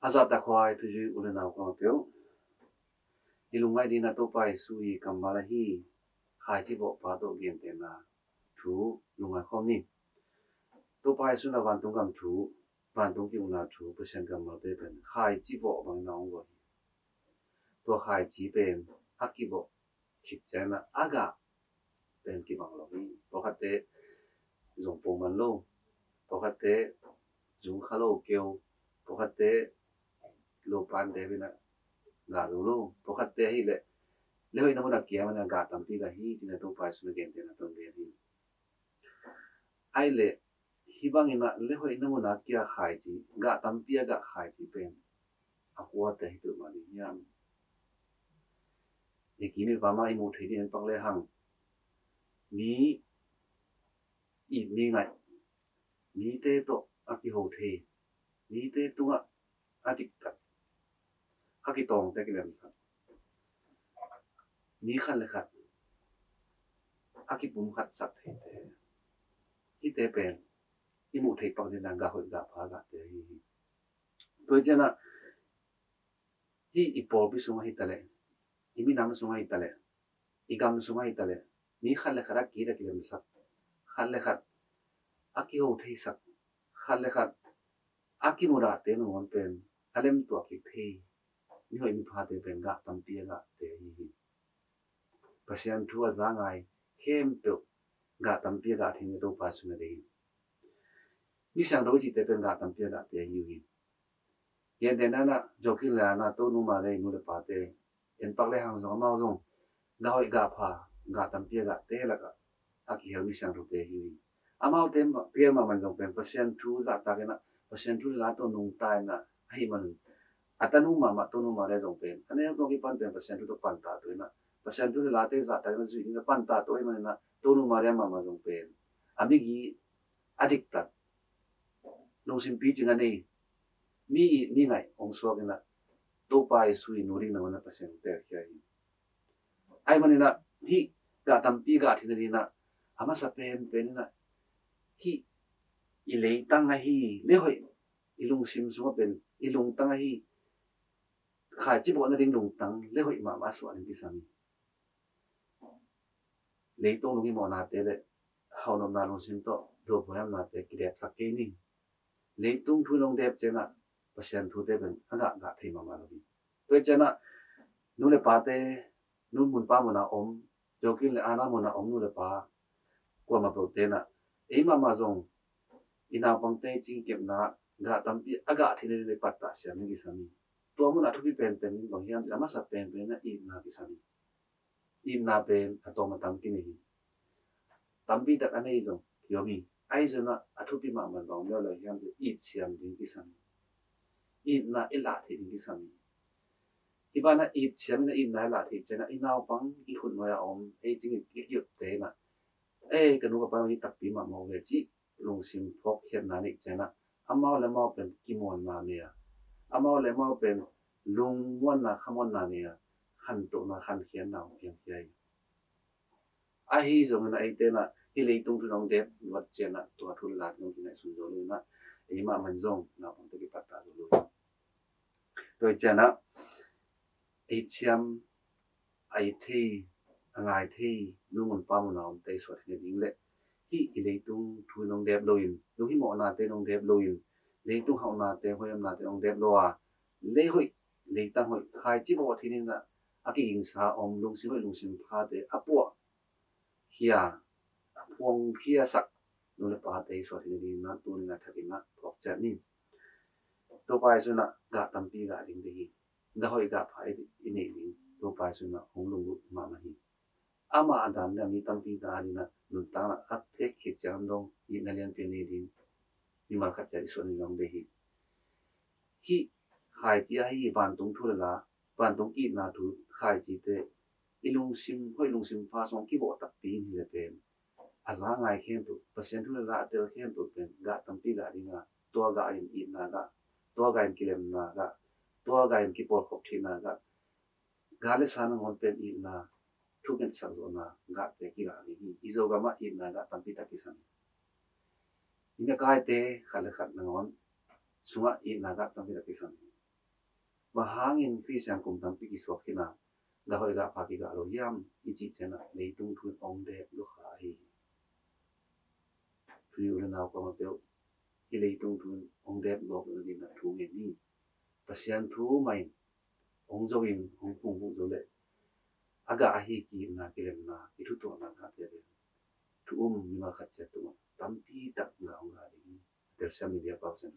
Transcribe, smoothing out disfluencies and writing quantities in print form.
azat akhwai thuju ulena ko pyo ilungai dina to pai sui kamala hi khai chi bo pa to gen te na thu lungai khom ni to pai su na van tung kam thu van tung ki una thu percent kam ma te ben khai chi bo bang na ngo to khai chi ben akki bo khip cha na aga ben ki bang lo ni to khate zong po man lo to khate zung khalo kêu to khate lo pan de bina ga lo to khate hi le leo ina muna kia mana ga tampi ga hi tina to pa su gen te na to be hi ai le hi bang ina leo ina muna kia khai ji ga tampi ga khai ji pen akwa te hi tu ma ni yam ni ki mi pa ma i mu thei ni pang le hang ni i ni ngai ni te to aki ho the ni te tu nga adik ta aki tong te ki lem sa ni khan le khat aki pum khat sak the te hi te pen i mu thei pang ni na ga ho ga pha ga te hi to jana hi ipol bi sunga hi tale imi nam sunga hi tale igam sunga hi tale ni khan le khara ki da ki lem sak khan le khat aki ho thei sak khan le khat aki mu da te no on pen alem to ki thei ni hoi mi pha te pen ga tam pi ga te hi pasian thua za ngai khem to ga tam pi ga thing to pa su na de ni sang do ji te pen ga tam pi ga te hi yen de na na jokin la na to nu ma le nu de pa te en pak le hang zo ma zo ga hoi ga pha ga tam pi ga te la ga aki hel ni sang ro te hi amau tem pe ma man jong pen pasien thu za ta ke na pasien thu la to nung tai na hi man atanu ma to nu ma le jong pen ane to ki pan pen pasien thu to pan ta to na pasien thu la te za ta na zu ni pan ta to man na to nu ma le ma jong pen ami gi adik ta nong sim pi jing ane mi ni ngai ong so ke na to pai sui nu ring na na pasien te kya hi ai man na hi ga tam pi ga thi na ama sa pen na hi ilei tang hi le hoi ilung sim so pen ilung tang hi khai chi bo na ding lung tang le hoi ma so an ki sam le to lu ki mo na te le hao nom na lung sim to do bo yam na te ki dep sak ke ni le tung thu long dep che na pasien thu te ben aga ga thei ma lo bi to che na nu le pa te nu mun pa mo na om jo ki le ana mo na om nu le pa kwa ma pro te na e ma zong ina pang te ching kep na ga tam pi aga thi le pat ta sia mi ki sam to mo na thu ki pen bang hiam ama sa pen na i na ki sam i na pen atom tam ki ni tam pi ta ane zo yo mi ai zo na athu pi ma man bang lo hiam i siam ding ki sam i na ila thi ding ki sam iba na i siam na i na la thi che na i na pang i khun no ya om e ching i yut te na e ka nu ka pa ni tak pi ma mo ve chi lung sim phok hian na ni che na amao le mo pen ki mon na ne ya amao le mo pen lung won na khamon na ne ya khan to na khan khian na hian chai a hi zo na ai te na hi le tung tu long de wat che na to thu la no ki na su zo lu na e ma man zong na pang te ki pat ta lu to che na e chiam ai thi angai thi nu mun pa mun na om te so thi ding le hi i le tung thu long de loin lu hi mo na te long de loin le tung hau na te hoyam na te long de lo a le hoi le ta hoi khai chi bo thi ni na a ki ing sa om lung si hoi lung sim pha te apo hia phong hia sak nu le pa te so thi ni na tu ni na thakin na phok cha ni to pai su na ga tam pi ga ding de hi ga hoi ga phai i nei ding to pai su na hong lung ma ma hi ama adam na mi tam pi da ni na nun ta na ap te khit cham dong i na lian pe ni ding ni ma khat cha so ni long de hi hi khai ti hi ban tung thu la ban tung ki na thu khai ti te ilung sim hoi lung sim pha song ki bo tak pi ni le pen aza ngai khem tu pasien thu la te khem tu pen ga tam pi ga ringa to ga in i na ga to ga in kilem na ga to ga in ki por khop thi na ga ga le san ngon pen i na thu ken sa zo na ga te ki ga ni i zo ga ma i na ga tam pi ta ki san ina kai te khale khat na ngon sunga i na ga tam pi ta ki san mahangin fi sang kum tam pi ki swak kina ga hoi ga pa ki ga lo yam ichi chena leitung thun ong de lo kha hi fi u na ko ma pe ki leitung thun ong de lo ni na thu nge ni pasian thu mai ong zo in ong pung bu zo le aga hi ki na ki lem na ki thu to na ka te de thu ni ma khat che tu tam pi tak na ong ga ni tel sa media pa sen